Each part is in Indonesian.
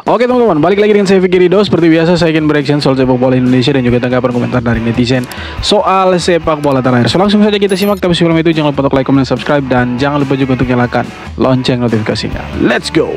Oke teman-teman, balik lagi dengan saya Vicky Ridho. Seperti biasa saya ingin bereaction soal sepak bola Indonesia dan juga tanggapan komentar dari netizen soal sepak bola tanah air. So langsung saja kita simak, tapi sebelum itu jangan lupa untuk like, comment, dan subscribe, dan jangan lupa juga untuk nyalakan lonceng notifikasinya. Let's go.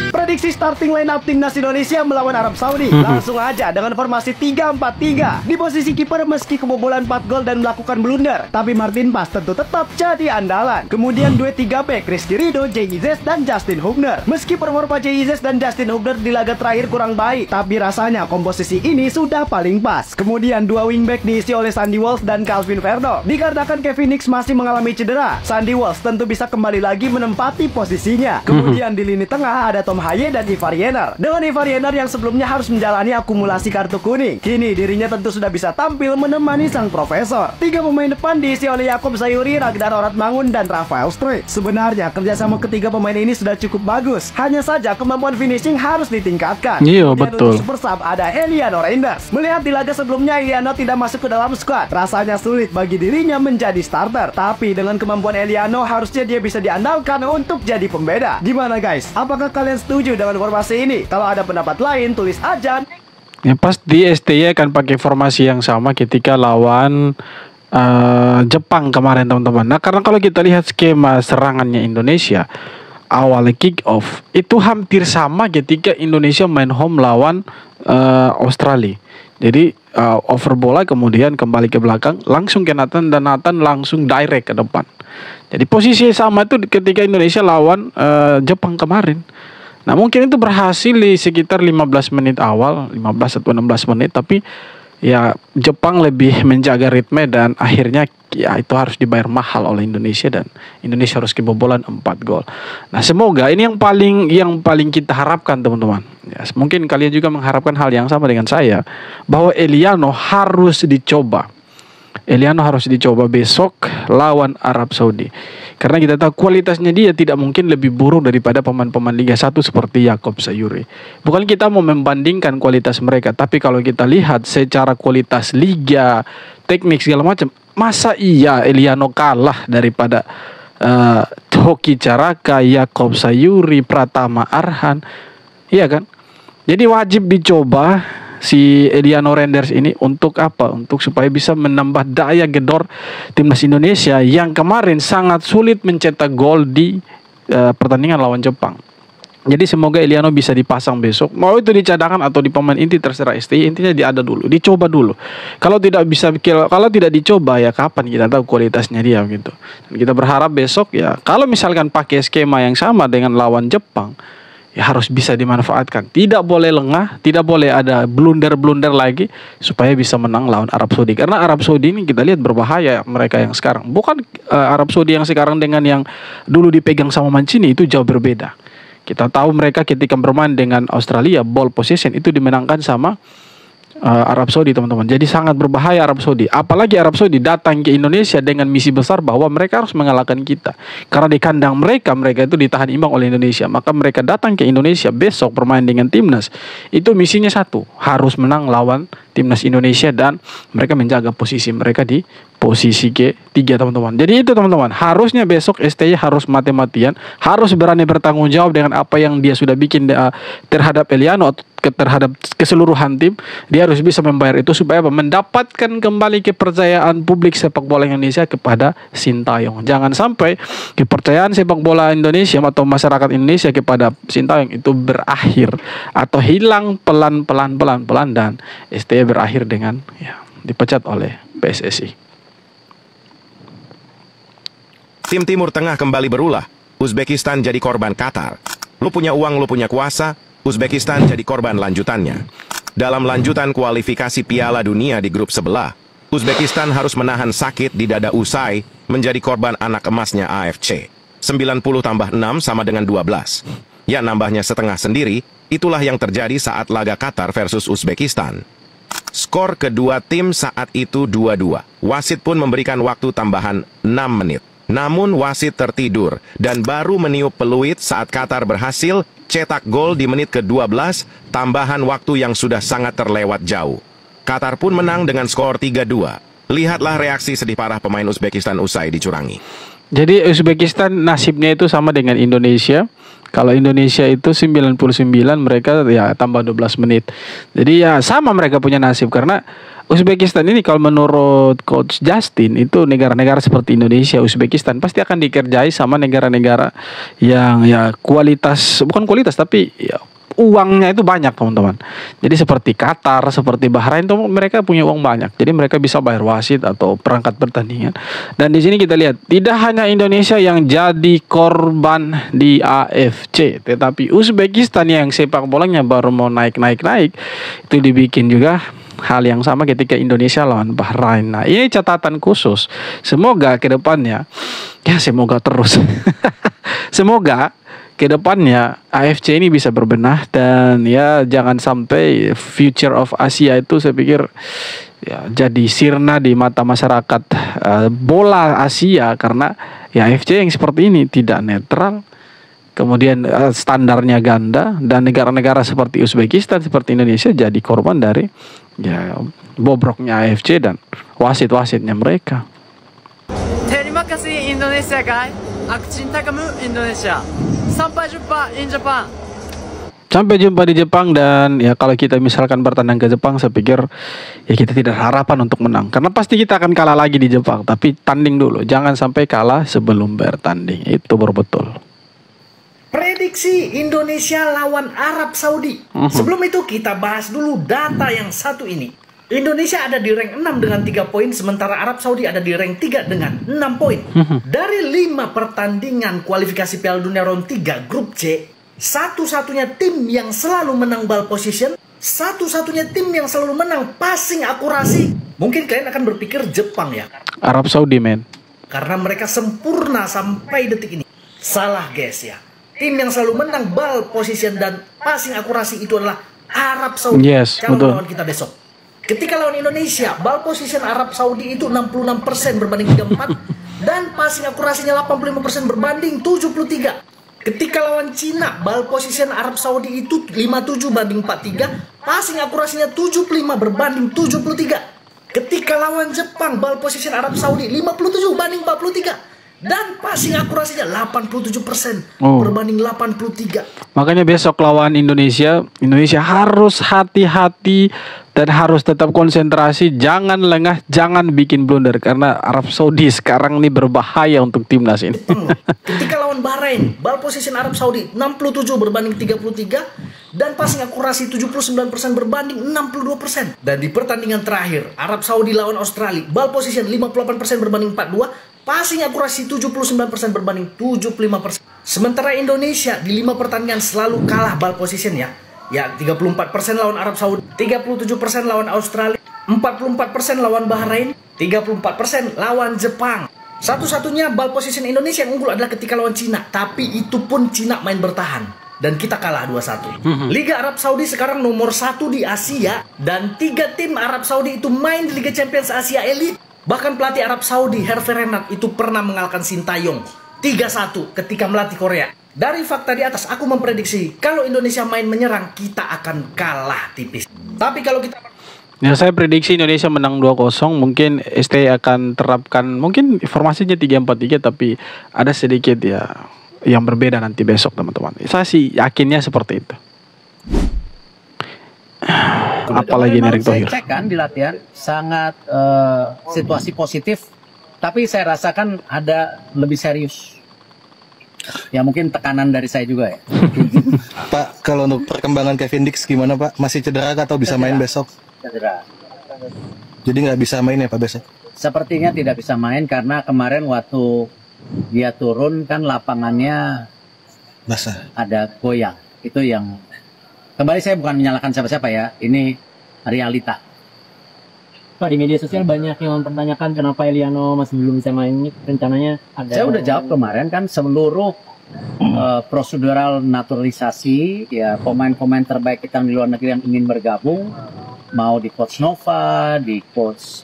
Prediksi starting line up timnas Indonesia melawan Arab Saudi. Langsung aja dengan formasi 3-4-3. Di posisi kiper meski kebobolan 4 gol dan melakukan blunder, tapi Martin Pas tentu tetap jadi andalan. Kemudian duet 3 back Rizky Ridho, Jay Izzes dan Justin Hubner. Meski performa Jay Izzes dan Justin Hubner di laga terakhir kurang baik, tapi rasanya komposisi ini sudah paling pas. Kemudian dua wingback diisi oleh Sandy Walsh dan Calvin Verno. Dikarenakan Kevin Nix masih mengalami cedera, Sandy Walsh tentu bisa kembali lagi menempati posisinya. Kemudian di lini tengah ada Tom Haye dan Ivar Yener. Dengan Ivar Yener yang sebelumnya harus menjalani akumulasi kartu kuning, kini dirinya tentu sudah bisa tampil menemani sang profesor. Tiga pemain depan diisi oleh Yaakob Sayuri, Ragnar Oratmangun, dan Rafael Struijk. Sebenarnya kerjasama ketiga pemain ini sudah cukup bagus, hanya saja kemampuan finishing harus ditingkatkan. Iya, Kemudian betul. untuk super sub ada Eliano Reinders. Melihat di laga sebelumnya Eliano tidak masuk ke dalam squad, rasanya sulit bagi dirinya menjadi starter. Tapi dengan kemampuan Eliano harusnya dia bisa diandalkan untuk jadi pembeda. Gimana guys? Apakah kalian setuju dengan formasi ini? Kalau ada pendapat lain, tulis aja. Ya pasti STY akan pakai formasi yang sama ketika lawan Jepang kemarin teman-teman. Nah karena kalau kita lihat skema serangannya Indonesia awal kick off itu hampir sama ketika Indonesia main home lawan Australia. Jadi over bola kemudian kembali ke belakang langsung ke Nathan dan Nathan langsung direct ke depan. Jadi posisi sama itu ketika Indonesia lawan Jepang kemarin. Nah mungkin itu berhasil di sekitar 15 menit awal, 15 atau 16 menit, tapi ya Jepang lebih menjaga ritme dan akhirnya ya itu harus dibayar mahal oleh Indonesia dan Indonesia harus kebobolan 4 gol. Nah semoga ini yang paling kita harapkan teman-teman. Ya, mungkin kalian juga mengharapkan hal yang sama dengan saya bahwa Eliano harus dicoba. Eliano harus dicoba besok lawan Arab Saudi. Karena kita tahu kualitasnya dia tidak mungkin lebih buruk daripada pemain-pemain Liga 1 seperti Yaakob Sayuri. Bukan kita mau membandingkan kualitas mereka, tapi kalau kita lihat secara kualitas liga, teknik segala macam, masa iya Eliano kalah daripada Hoki Caraka, Yaakob Sayuri, Pratama Arhan? Iya kan? Jadi wajib dicoba si Eliano Reinders ini untuk apa? Untuk supaya bisa menambah daya gedor timnas Indonesia yang kemarin sangat sulit mencetak gol di pertandingan lawan Jepang. Jadi semoga Eliano bisa dipasang besok. Mau itu di cadangan atau di pemain inti terserah STY, intinya ada dulu, dicoba dulu. Kalau tidak dicoba ya kapan kita tahu kualitasnya dia gitu. Dan kita berharap besok ya kalau misalkan pakai skema yang sama dengan lawan Jepang, ya harus bisa dimanfaatkan. Tidak boleh lengah, tidak boleh ada blunder-blunder lagi supaya bisa menang lawan Arab Saudi. Karena Arab Saudi ini kita lihat berbahaya mereka yang sekarang. Bukan Arab Saudi yang sekarang dengan yang dulu dipegang sama Mancini itu jauh berbeda. Kita tahu mereka ketika bermain dengan Australia, ball possession itu dimenangkan sama Arab Saudi teman-teman. Jadi sangat berbahaya Arab Saudi. Apalagi Arab Saudi datang ke Indonesia dengan misi besar bahwa mereka harus mengalahkan kita. Karena di kandang mereka itu ditahan imbang oleh Indonesia. Maka mereka datang ke Indonesia besok bermain dengan timnas. Itu misinya satu, harus menang lawan timnas Indonesia dan mereka menjaga posisi mereka di posisi ketiga teman-teman. Jadi itu teman-teman, harusnya besok STY harus mati-matian, harus berani bertanggung jawab dengan apa yang dia sudah bikin terhadap Eliano, terhadap keseluruhan tim. Dia harus bisa membayar itu supaya mendapatkan kembali kepercayaan publik sepak bola Indonesia kepada Sintayong. Jangan sampai kepercayaan sepak bola Indonesia atau masyarakat Indonesia kepada Sintayong itu berakhir atau hilang pelan-pelan dan STY berakhir dengan ya dipecat oleh PSSI. Tim Timur Tengah kembali berulah. Uzbekistan jadi korban Qatar. Lu punya uang, lu punya kuasa. Uzbekistan jadi korban lanjutannya. Dalam lanjutan kualifikasi Piala Dunia di grup sebelah, Uzbekistan harus menahan sakit di dada usai menjadi korban anak emasnya AFC. 90 tambah 6 sama dengan 12. Ya nambahnya setengah sendiri, itulah yang terjadi saat laga Qatar versus Uzbekistan. Skor kedua tim saat itu 2-2. Wasit pun memberikan waktu tambahan 6 menit. Namun wasit tertidur dan baru meniup peluit saat Qatar berhasil cetak gol di menit ke-12, tambahan waktu yang sudah sangat terlewat jauh. Qatar pun menang dengan skor 3-2. Lihatlah reaksi sedih parah pemain Uzbekistan usai dicurangi. Jadi Uzbekistan nasibnya itu sama dengan Indonesia. Kalau Indonesia itu 99, mereka ya tambah 12 menit. Jadi ya sama mereka punya nasib, karena Uzbekistan ini kalau menurut Coach Justin itu negara-negara seperti Indonesia, Uzbekistan pasti akan dikerjai sama negara-negara yang ya bukan kualitas tapi ya uangnya itu banyak, teman-teman. Jadi seperti Qatar, seperti Bahrain tuh mereka punya uang banyak. Jadi mereka bisa bayar wasit atau perangkat pertandingan. Dan di sini kita lihat tidak hanya Indonesia yang jadi korban di AFC, tetapi Uzbekistan yang sepak bolanya baru mau naik itu dibikin juga hal yang sama ketika Indonesia lawan Bahrain. Nah, ini catatan khusus. Semoga ke depannya, ya semoga terus. Semoga ke depannya AFC ini bisa berbenah, dan ya jangan sampai future of Asia itu saya pikir ya jadi sirna di mata masyarakat bola Asia, karena ya AFC yang seperti ini tidak netral, kemudian standarnya ganda, dan negara-negara seperti Uzbekistan, seperti Indonesia jadi korban dari ya bobroknya AFC dan wasit-wasitnya mereka. Terima kasih Indonesia guys. Aku cinta kamu Indonesia. Sampai jumpa in Japan. Sampai jumpa di Jepang. Dan ya kalau kita misalkan bertandang ke Jepang, saya pikir ya kita tidak harapan untuk menang, karena pasti kita akan kalah lagi di Jepang. Tapi tanding dulu, jangan sampai kalah sebelum bertanding. Itu baru betul. Prediksi Indonesia lawan Arab Saudi. Sebelum itu kita bahas dulu data yang satu ini. Indonesia ada di rank 6 dengan 3 poin, sementara Arab Saudi ada di rank 3 dengan 6 poin. Dari 5 pertandingan kualifikasi Piala Dunia round 3 grup C, satu-satunya tim yang selalu menang ball position, satu-satunya tim yang selalu menang passing akurasi. Mungkin kalian akan berpikir Jepang ya, Arab Saudi, men. karena mereka sempurna sampai detik ini. Salah guys ya. Tim yang selalu menang ball position dan passing akurasi itu adalah Arab Saudi. Yes, Calon betul. lawan kita besok. Ketika lawan Indonesia, ball position Arab Saudi itu 66% berbanding 34, dan passing akurasinya 85% berbanding 73. Ketika lawan Cina, ball position Arab Saudi itu 57 banding 43, passing akurasinya 75 berbanding 73. Ketika lawan Jepang, ball position Arab Saudi 57 banding 43, dan passing akurasinya 87% berbanding 83. Makanya besok lawan Indonesia harus hati-hati dan harus tetap konsentrasi, jangan lengah, jangan bikin blunder, karena Arab Saudi sekarang ini berbahaya untuk timnas ini. Ketika lawan Bahrain, ball position Arab Saudi 67 berbanding 33, dan passing akurasi 79% berbanding 62%. Dan di pertandingan terakhir, Arab Saudi lawan Australia, ball position 58% berbanding 42, passing akurasi 79% berbanding 75%. Sementara Indonesia di 5 pertandingan selalu kalah ball position ya. Ya, 34% lawan Arab Saudi, 37% lawan Australia, 44% lawan Bahrain, 34% lawan Jepang. Satu-satunya ball position Indonesia yang unggul adalah ketika lawan Cina, tapi itu pun Cina main bertahan dan kita kalah 2-1. Liga Arab Saudi sekarang nomor 1 di Asia, dan 3 tim Arab Saudi itu main di Liga Champions Asia Elite. Bahkan pelatih Arab Saudi, Hervé Renard, itu pernah mengalahkan Sintayong 3-1 ketika melatih Korea. Dari fakta di atas, aku memprediksi kalau Indonesia main menyerang, kita akan kalah tipis. Tapi kalau kita... Ya, saya prediksi Indonesia menang 2-0. Mungkin ST akan terapkan mungkin formasinya 3-4-3, tapi ada sedikit ya yang berbeda nanti besok, teman-teman. Saya sih yakinnya seperti itu. Apalagi Erick Thohir. Saya cek kan di latihan sangat situasi positif, tapi saya rasakan ada lebih serius. Ya mungkin tekanan dari saya juga ya. Pak, kalau untuk perkembangan Kevin Dix gimana Pak? Masih cedera atau bisa main besok? Cedera. Jadi nggak bisa main ya Pak besok? Sepertinya tidak bisa main karena kemarin waktu dia turun kan lapangannya Basah. ada goyang. Itu yang kembali, saya bukan menyalahkan siapa-siapa ya. Ini realita. Pak, di media sosial banyak yang mempertanyakan kenapa Eliano masih belum bisa main. Rencananya ada... Saya udah jawab kemarin kan, seluruh prosedural naturalisasi ya, pemain-pemain terbaik kita di luar negeri yang ingin bergabung, mau di coach Nova, di coach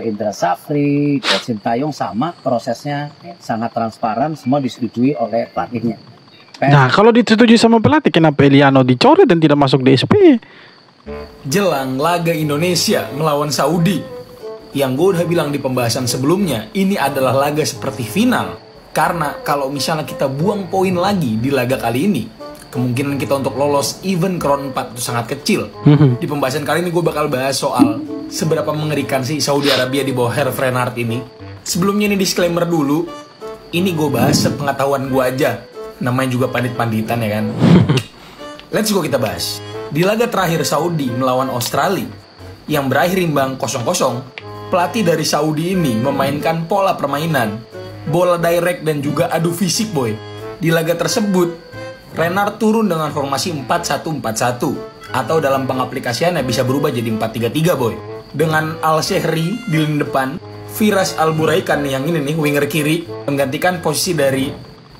Indra Safri, coach Sintayong, sama prosesnya sangat transparan, semua disetujui oleh pelatihnya. Nah, kalau disetujui sama pelatih, kenapa Eliano dicoret dan tidak masuk DSP? jelang laga Indonesia melawan Saudi. Yang gue udah bilang di pembahasan sebelumnya, ini adalah laga seperti final. Karena kalau misalnya kita buang poin lagi di laga kali ini, kemungkinan kita untuk lolos even ke round 4 itu sangat kecil. Di pembahasan kali ini gue bakal bahas soal seberapa mengerikan sih Saudi Arabia di bawah Herve Renard ini. Sebelumnya ini disclaimer dulu, ini gue bahas sepengetahuan gue aja. Namanya juga pandit-panditan ya kan. Let's go kita bahas. Di laga terakhir Saudi melawan Australia yang berakhir imbang 0-0, pelatih dari Saudi ini memainkan pola permainan, bola direct dan juga adu fisik boy. Di laga tersebut, Renard turun dengan formasi 4-1-4-1 atau dalam pengaplikasiannya bisa berubah jadi 4-3-3 boy. Dengan Al-Shehri di lini depan, Firas Al-Buraikan nih yang ini nih winger kiri menggantikan posisi dari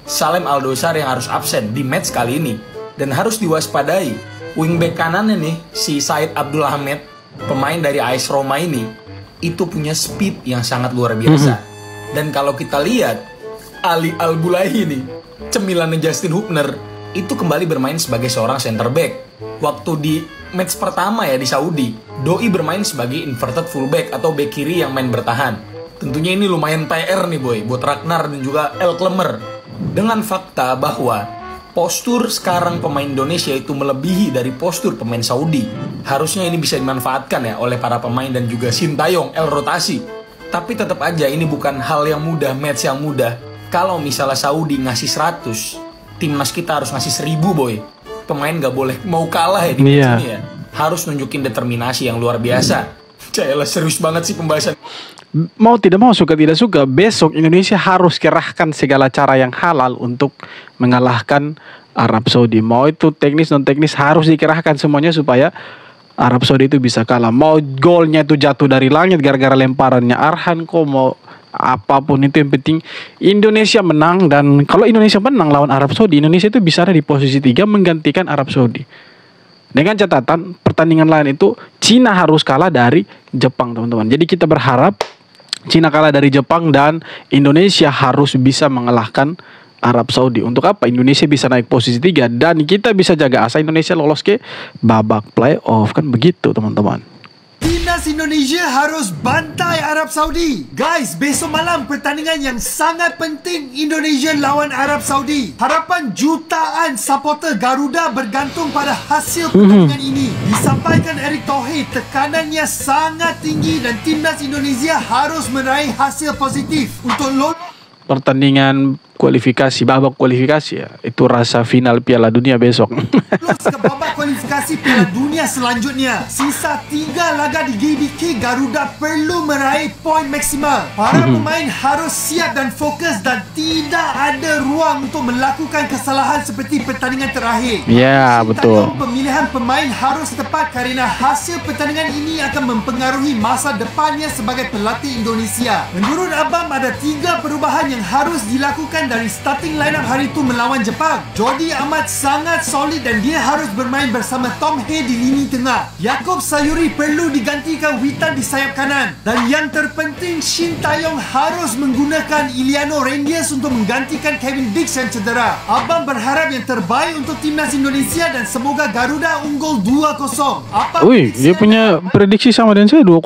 Salem Aldosar yang harus absen di match kali ini. Dan harus diwaspadai, wingback kanannya nih si Said Abdul Hamid, pemain dari AS Roma ini, itu punya speed yang sangat luar biasa. Dan kalau kita lihat Ali Al-Bulaihi nih, cemilannya Justin Hubner, itu kembali bermain sebagai seorang center back. Waktu di match pertama ya di Saudi, Doi bermain sebagai inverted fullback atau back kiri yang main bertahan. Tentunya ini lumayan PR nih boy, buat Ragnar dan juga El Klemer. Dengan fakta bahwa postur sekarang pemain Indonesia itu melebihi dari postur pemain Saudi. Harusnya ini bisa dimanfaatkan ya oleh para pemain dan juga Sintayong, El rotasi. Tapi tetap aja ini bukan hal yang mudah, match yang mudah. Kalau misalnya Saudi ngasih 100, timnas kita harus ngasih 1000 boy. Pemain gak boleh mau kalah ya di match ini ya. Harus nunjukin determinasi yang luar biasa. Cayalah serius banget sih pembahasan. Mau tidak mau, suka tidak suka, besok Indonesia harus kerahkan segala cara yang halal untuk mengalahkan Arab Saudi. Mau itu teknis non teknis harus dikerahkan semuanya supaya Arab Saudi itu bisa kalah. Mau golnya itu jatuh dari langit gara-gara lemparannya Arhan, kok mau apapun itu, yang penting Indonesia menang. Dan kalau Indonesia menang lawan Arab Saudi, Indonesia itu bisa ada di posisi 3 menggantikan Arab Saudi. Dengan catatan pertandingan lain itu Cina harus kalah dari Jepang teman-teman. Jadi kita berharap Cina kalah dari Jepang dan Indonesia harus bisa mengalahkan Arab Saudi. Untuk apa? Indonesia bisa naik posisi 3 dan kita bisa jaga asa Indonesia lolos ke babak playoff. Kan begitu teman-teman. Timnas Indonesia harus bantai Arab Saudi. Guys, besok malam pertandingan yang sangat penting, Indonesia lawan Arab Saudi. Harapan jutaan supporter Garuda bergantung pada hasil pertandingan ini. Disampaikan Erick Thohir, tekanannya sangat tinggi dan timnas Indonesia harus meraih hasil positif untuk lolos. Pertandingan kualifikasi, babak kualifikasi ya, itu rasa final Piala Dunia besok. Lolos ke babak kualifikasi Piala Dunia selanjutnya. Sisa 3 laga di GBK, Garuda perlu meraih poin maksimal. Para pemain harus siap dan fokus dan tidak ada ruang untuk melakukan kesalahan seperti pertandingan terakhir. Ya, betul. Pemilihan pemain harus tepat kerana hasil pertandingan ini akan mempengaruhi masa depannya sebagai pelatih Indonesia. Menurut Abam, ada 3 perubahan yang harus dilakukan dari starting lineup hari itu melawan Jepang. Jordi Amat sangat solid dan dia harus bermain bersama Tom Hay di lini tengah. Yaakob Sayuri perlu digantikan Witan di sayap kanan. Dan yang terpenting, Sintayong harus menggunakan Iliano Reyes untuk menggantikan Kevin Dix yang cedera. Abang berharap yang terbaik untuk timnas Indonesia dan semoga Garuda unggul 2-0. Wih, dia punya prediksi sama dengan saya 2-0.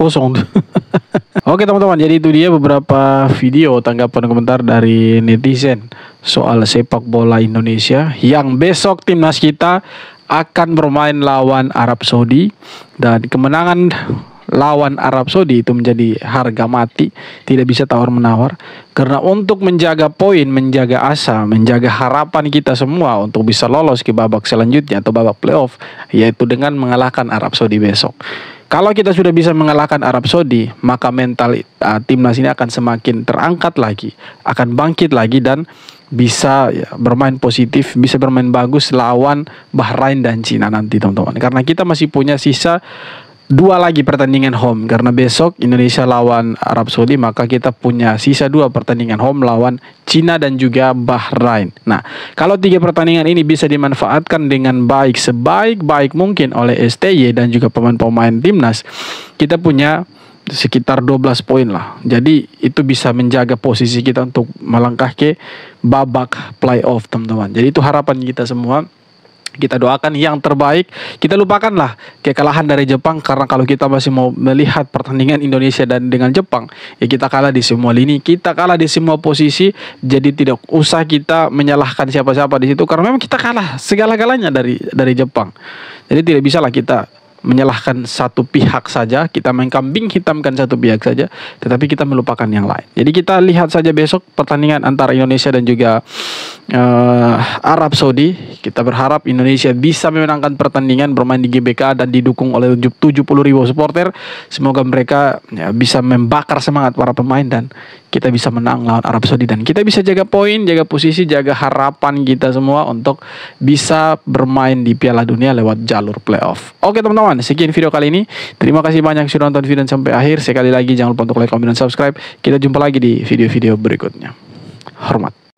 Oke teman-teman, jadi itu dia beberapa video tanggapan komentar dari netizen soal sepak bola Indonesia yang besok timnas kita akan bermain lawan Arab Saudi. Dan kemenangan lawan Arab Saudi itu menjadi harga mati, tidak bisa tawar-menawar. Karena untuk menjaga poin, menjaga asa, menjaga harapan kita semua untuk bisa lolos ke babak selanjutnya atau babak playoff, yaitu dengan mengalahkan Arab Saudi besok. Kalau kita sudah bisa mengalahkan Arab Saudi, maka mental timnas ini akan semakin terangkat lagi, akan bangkit lagi dan bisa ya, bermain positif, bisa bermain bagus lawan Bahrain dan Cina nanti teman-teman. Karena kita masih punya sisa 2 lagi pertandingan home. Karena besok Indonesia lawan Arab Saudi, maka kita punya sisa 2 pertandingan home lawan Cina dan juga Bahrain. Nah, kalau 3 pertandingan ini bisa dimanfaatkan dengan baik, sebaik-baik mungkin oleh STY dan juga pemain-pemain timnas, kita punya sekitar 12 poin lah. Jadi itu bisa menjaga posisi kita untuk melangkah ke babak playoff teman-teman. Jadi itu harapan kita semua. Kita doakan yang terbaik. Kita lupakanlah kekalahan dari Jepang, karena kalau kita masih mau melihat pertandingan Indonesia dan dengan Jepang, ya kita kalah di semua lini, kita kalah di semua posisi. Jadi tidak usah kita menyalahkan siapa-siapa di situ, karena memang kita kalah segala-galanya dari Jepang. Jadi tidak bisa lah kita menyalahkan satu pihak saja, kita mengkambing hitamkan satu pihak saja, tetapi kita melupakan yang lain. Jadi kita lihat saja besok pertandingan antara Indonesia dan juga Arab Saudi. Kita berharap Indonesia bisa memenangkan pertandingan, bermain di GBK dan didukung oleh 70.000 supporter. Semoga mereka ya, bisa membakar semangat para pemain dan kita bisa menang lawan Arab Saudi, dan kita bisa jaga poin, jaga posisi, jaga harapan kita semua untuk bisa bermain di Piala Dunia lewat jalur playoff. Oke teman-teman, sekian video kali ini. Terima kasih banyak sudah nonton video sampai akhir. Sekali lagi jangan lupa untuk like, comment, dan subscribe. Kita jumpa lagi di video-video berikutnya. Hormat.